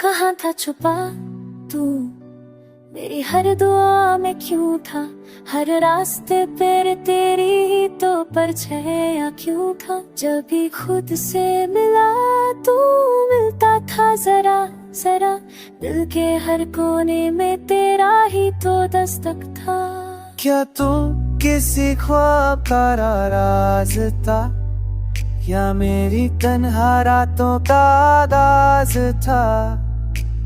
कहाँ था छुपा तू, मेरी हर दुआ में क्यों था, हर रास्ते पर तेरी ही तो परछाया क्यों था। जब भी खुद से मिला तू मिलता था जरा जरा, दिल के हर कोने में तेरा ही तो दस्तक था। क्या तू किसी ख्वाब का राज था, या मेरी तन्हा रातों का अंदाज था।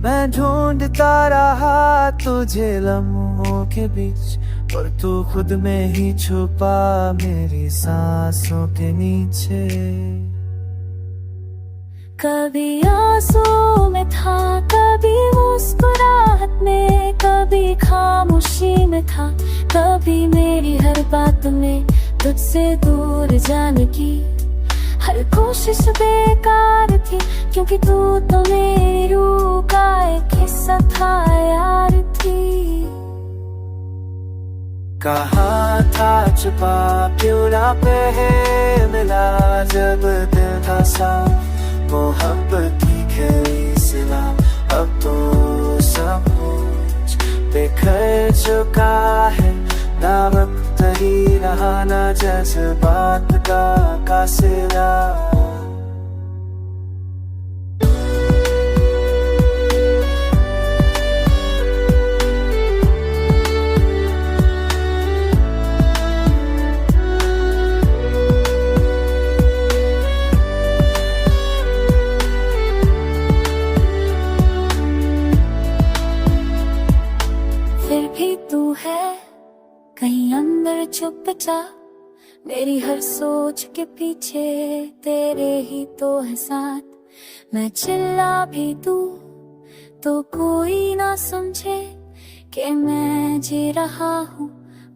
मैं ढूंढता रहा तुझे लम्हों के बीच, और तू खुद में ही छुपा मेरी सांसों के नीचे। कभी आंसू में था, कभी मुस्कुराहट में, कभी खामोशी में था, कभी मेरी हर बात में तुझसे दूर जाने की हर कोशिश बेकार थी, क्योंकि तू तो मेरी रूह का एक हिस्सा था यार थी। कहाँ था छुपा क्यों ना मिला, जब दिल था साफ मोहब्बत की खरी सिला। अब तो सब कुछ बिखर चुका है, ना वक्त ही रहा ना जज्बात का सिला। फिर भी तू है कहीं अंदर चुपचाप, मेरी हर सोच के पीछे तेरे ही तो है साथ। मैं चिल्ला भी दूं तो कोई ना समझे कि मैं जी रहा हूँ,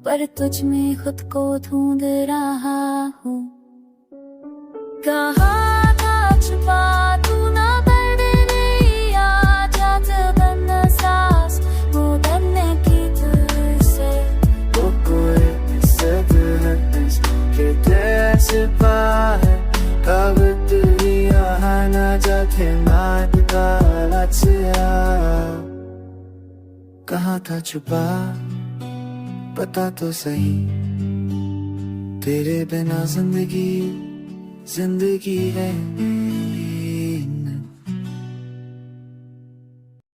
पर तुझ में खुद को ढूंढ रहा हूँ। कहाँ था छुपा तू ना दर्द नहीं, आजाद बनना सांस वो बनने की तुझसे। अब दुनिया ना जाते मात का लच्छिया। कहाँ था छुपा पता तो सही, तेरे बिना जिंदगी जिंदगी है।